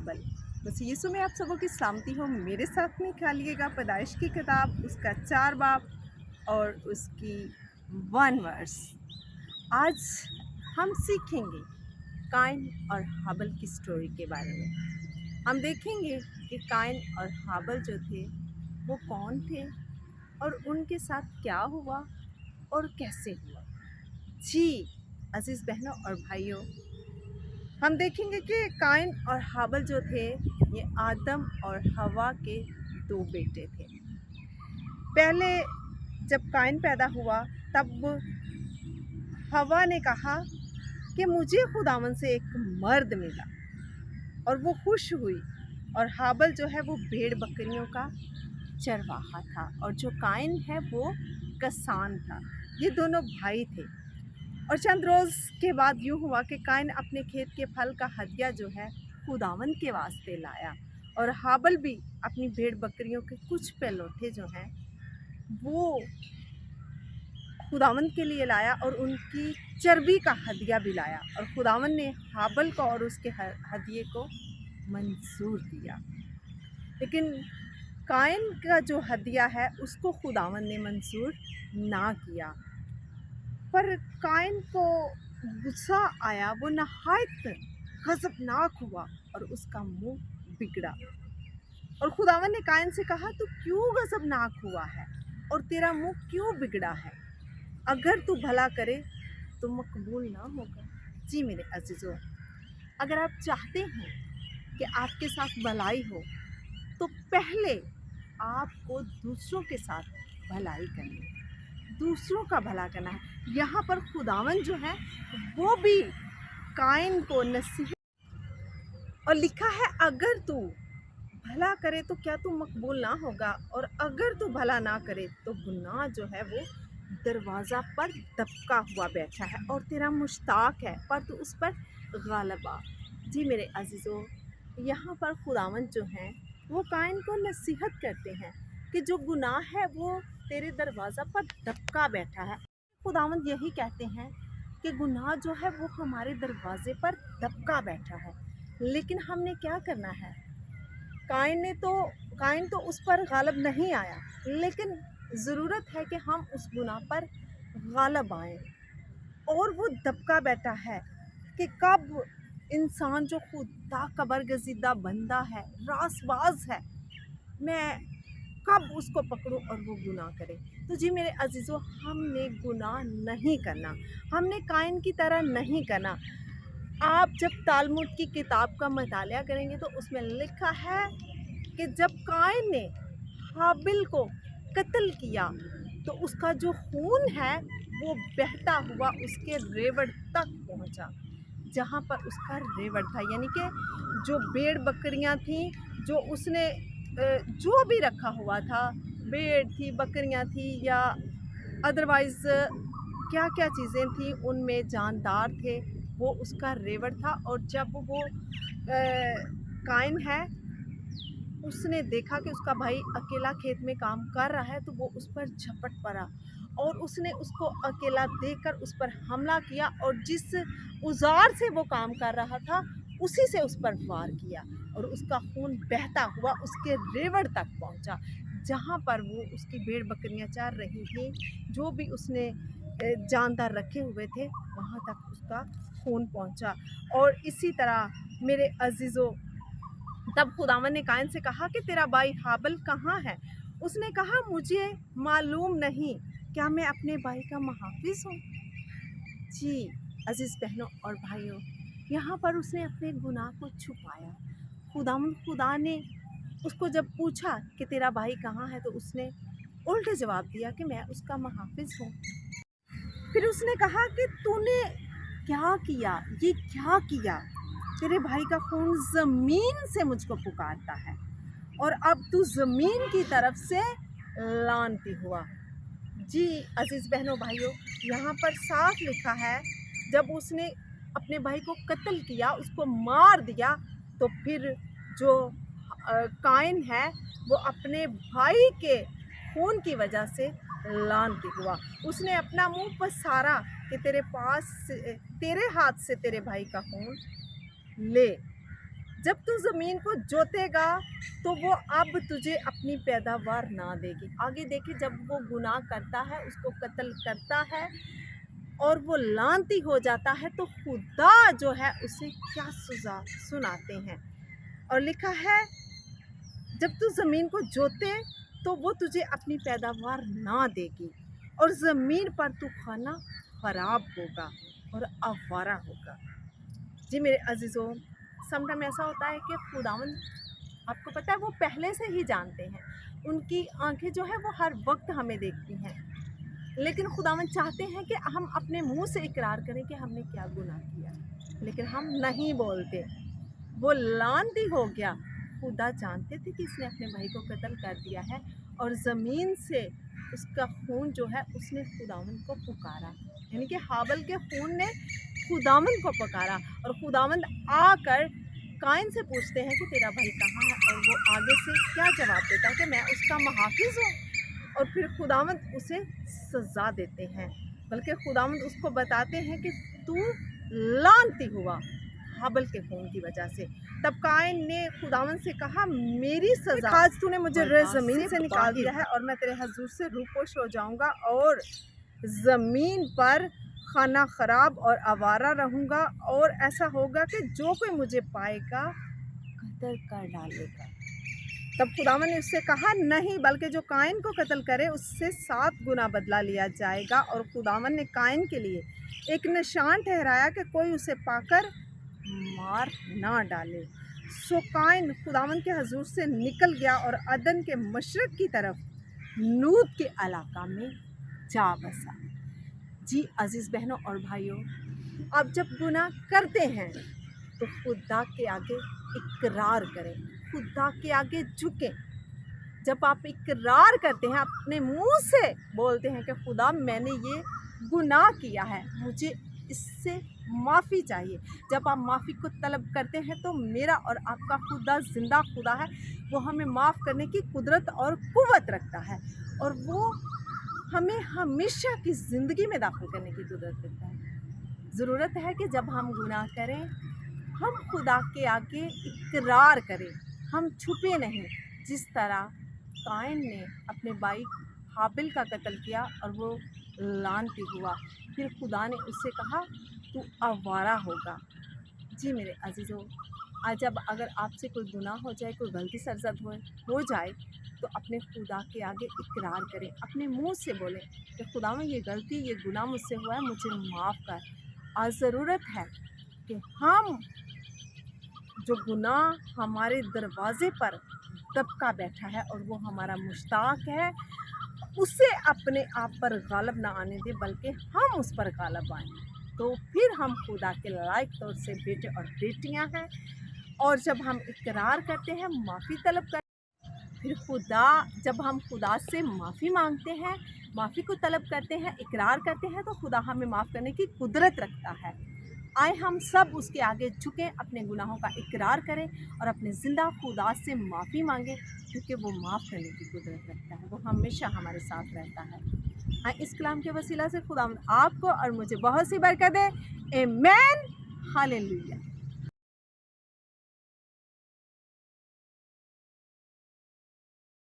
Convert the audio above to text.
Hubble. बस यीशु में आप सबों की सलामती हो। मेरे साथ में निकालिएगा पैदाइश की किताब, उसका 4 बाब और उसकी 1 वर्स। आज हम सीखेंगे काइन और हाबल की स्टोरी के बारे में। हम देखेंगे कि काइन और हाबल जो थे वो कौन थे और उनके साथ क्या हुआ और कैसे हुआ। जी अजीज़ बहनों और भाइयों, हम देखेंगे कि काइन और हाबल जो थे ये आदम और हवा के 2 बेटे थे। पहले जब काइन पैदा हुआ तब हवा ने कहा कि मुझे खुदावन से एक मर्द मिला और वो खुश हुई। और हाबल जो है वो भेड़ बकरियों का चरवाहा था और जो काइन है वो किसान था। ये दोनों भाई थे। और चंद रोज़ के बाद यूँ हुआ कि काइन अपने खेत के फल का हदिया जो है खुदावन के वास्ते लाया और हाबल भी अपनी भेड़ बकरियों के कुछ पहलौठे जो हैं वो खुदावन के लिए लाया और उनकी चर्बी का हदिया भी लाया। और खुदावन ने हाबल को और उसके हदिये को मंजूर किया, लेकिन काइन का जो हदिया है उसको खुदावन ने मंजूर ना किया। पर काइन को गुस्सा आया, वो नहायत गज़बनाक हुआ और उसका मुंह बिगड़ा। और खुदावन ने काइन से कहा, तू क्यों गज़बनाक हुआ है और तेरा मुंह क्यों बिगड़ा है? अगर तू भला करे तो मकबूल ना होगा। जी मेरे अजीज़ों, अगर आप चाहते हैं कि आपके साथ भलाई हो तो पहले आपको दूसरों के साथ भलाई करनी है, दूसरों का भला करना है। यहाँ पर खुदावन जो है वो भी काइन को नसीहत और लिखा है, अगर तू भला करे तो क्या तू मकबूल ना होगा, और अगर तू भला ना करे तो गुनाह जो है वो दरवाज़ा पर दबका हुआ बैठा है और तेरा मुश्ताक है, पर तू उस पर गालिब आ। जी मेरे अजीज़ों, यहाँ पर खुदावन जो हैं वो काइन को नसीहत करते हैं कि जो गुनाह है वो तेरे दरवाज़ा पर दबका बैठा है। खुदावन यही कहते हैं कि गुनाह जो है वो हमारे दरवाज़े पर दबका बैठा है, लेकिन हमने क्या करना है? काइन तो उस पर गालिब नहीं आया, लेकिन ज़रूरत है कि हम उस गुनाह पर गालिब आएँ। और वो दबका बैठा है कि कब इंसान जो खुदा का बरगज़ीदा बंदा है, रासबाज है, मैं कब उसको पकड़ूं और वो गुनाह करे। तो जी मेरे अजीज़ों, हमने गुनाह नहीं करना, हमने काइन की तरह नहीं करना। आप जब तालमुद की किताब का मतालिया करेंगे तो उसमें लिखा है कि जब काइन ने हाबिल को कत्ल किया तो उसका जो खून है वो बहता हुआ उसके रेवड़ तक पहुंचा, जहां पर उसका रेवड़ था। यानी कि जो भेड़ बकरियां थीं, जो उसने जो भी रखा हुआ था, भेड़ थी, बकरियां थी या अदरवाइज़ क्या क्या चीज़ें थी उनमें जानदार थे, वो उसका रेवड़ था। और जब वो काइन है उसने देखा कि उसका भाई अकेला खेत में काम कर रहा है तो वो उस पर झपट पड़ा और उसने उसको अकेला देखकर उस पर हमला किया और जिस औज़ार से वो काम कर रहा था उसी से उस पर वार किया और उसका खून बहता हुआ उसके रेवड़ तक पहुंचा, जहां पर वो उसकी भेड़ बकरियां चर रही थी। जो भी उसने जानदार रखे हुए थे वहां तक उसका खून पहुंचा। और इसी तरह मेरे अजीज़ों, तब खुदावन ने काइन से कहा कि तेरा भाई हाबल कहाँ है? उसने कहा, मुझे मालूम नहीं, क्या मैं अपने भाई का मुहाफिज हूँ? जी अजीज़ बहनों और भाइयों, यहाँ पर उसने अपने गुनाह को छुपाया। खुदा ने उसको जब पूछा कि तेरा भाई कहाँ है तो उसने उल्टे जवाब दिया कि मैं उसका मुहाफिज हूँ। फिर उसने कहा कि तूने क्या किया, ये क्या किया? तेरे भाई का खून ज़मीन से मुझको पुकारता है और अब तू ज़मीन की तरफ से लानती हुआ। जी अजीज़ बहनों भाइयों, यहाँ पर साफ लिखा है, जब उसने अपने भाई को कत्ल किया, उसको मार दिया, तो फिर जो काइन है वो अपने भाई के खून की वजह से लानती हुआ। उसने अपना मुंह पसारा कि तेरे हाथ से तेरे भाई का खून ले। जब तू ज़मीन को जोतेगा तो वो अब तुझे अपनी पैदावार ना देगी। आगे देखिए, जब वो गुनाह करता है, उसको कत्ल करता है और वो लानती हो जाता है, तो खुदा जो है उसे क्या सज़ा सुनाते हैं। और लिखा है, जब तू ज़मीन को जोते तो वो तुझे अपनी पैदावार ना देगी और ज़मीन पर तू खाना ख़राब होगा और आवारा होगा। जी मेरे अज़ीज़ों, समटाइम ऐसा होता है कि खुदावंद, आपको पता है, वो पहले से ही जानते हैं। उनकी आंखें जो है वो हर वक्त हमें देखती हैं, लेकिन खुदावंद चाहते हैं कि हम अपने मुंह से इकरार करें कि हमने क्या गुनाह किया, लेकिन हम नहीं बोलते। वो लानती हो गया। खुदा जानते थे कि इसने अपने भाई को कत्ल कर दिया है और ज़मीन से उसका खून जो है उसने खुदावंद को पुकारा, यानी कि हाबल के खून ने खुदावंद को पुकारा। और खुदावंद आकर काइन से पूछते हैं कि तेरा भाई कहाँ है, और वो आगे से क्या जवाब देता है कि मैं उसका मुहाफिज हूँ। और फिर खुदावंद उसे सज़ा देते हैं, बल्कि खुदावंद उसको बताते हैं कि तू लानती हुआ हाबल के खून की वजह से। तब काइन ने खुदावंद से कहा, मेरी सज़ा, आज तूने मुझे ज़मीन से निकाल दिया है और मैं तेरे हजूर से रूपोश हो जाऊंगा और ज़मीन पर खाना ख़राब और आवारा रहूँगा, और ऐसा होगा कि जो कोई मुझे पाएगा कत्ल कर डालेगा। तब खुदावंद ने उससे कहा, नहीं, बल्कि जो काइन को कत्ल करे उससे 7 गुना बदला लिया जाएगा। और खुदावंद ने काइन के लिए एक निशान ठहराया कि कोई उसे पाकर मार ना डाले। सो काइन खुदावंद के हजूर से निकल गया और अदन के मशरक़ की तरफ नूद के इलाका में जा बसा। जी अज़ीज़ बहनों और भाइयों, आप जब गुनाह करते हैं तो खुदा के आगे इकरार करें, खुदा के आगे झुकें। जब आप इकरार करते हैं, अपने मुंह से बोलते हैं कि खुदा मैंने ये गुनाह किया है, मुझे इससे माफ़ी चाहिए। जब आप माफ़ी को तलब करते हैं तो मेरा और आपका खुदा ज़िंदा खुदा है, वो हमें माफ़ करने की कुदरत और क़ुव्वत रखता है, और वो हमें हमेशा की ज़िंदगी में दाखिल करने की कुदरत रखता है। ज़रूरत है कि जब हम गुनाह करें, हम खुदा के आगे इकरार करें, हम छुपे नहीं। जिस तरह काइन ने अपने भाई हाबिल का कत्ल किया और वो लानती हुआ, फिर खुदा ने उससे कहा तू आवारा होगा। जी मेरे अज़ीज़ों, आज जब अगर आपसे कोई गुनाह हो जाए, कोई गलती सरजद हो जाए, तो अपने खुदा के आगे इकरार करें, अपने मुंह से बोलें कि खुदा में ये गलती, ये गुनाह मुझसे हुआ है, मुझे माफ़ कर। आज ज़रूरत है कि हम जो गुनाह हमारे दरवाज़े पर दबका बैठा है और वो हमारा मुश्ताक है, उसे अपने आप पर गालिब ना आने दें, बल्कि हम उस पर गालिब आएँ। तो फिर हम खुदा के लायक तौर से बेटे और बेटियां हैं। और जब हम इकरार करते हैं, माफ़ी तलब करते हैं, फिर जब हम खुदा से माफ़ी मांगते हैं, माफ़ी को तलब करते हैं, इकरार करते हैं, तो खुदा हमें माफ़ करने की कुदरत रखता है। आए हम सब उसके आगे झुकें, अपने गुनाहों का इकरार करें और अपने ज़िंदा खुदा से माफ़ी मांगें, क्योंकि वो माफ़ करने की कुदरत रखता है, वो हमेशा हमारे साथ रहता है। इस कलाम के वसीला से खुदा आपको और मुझे बहुत सी बरकत दे। आमीन, हालेलुया।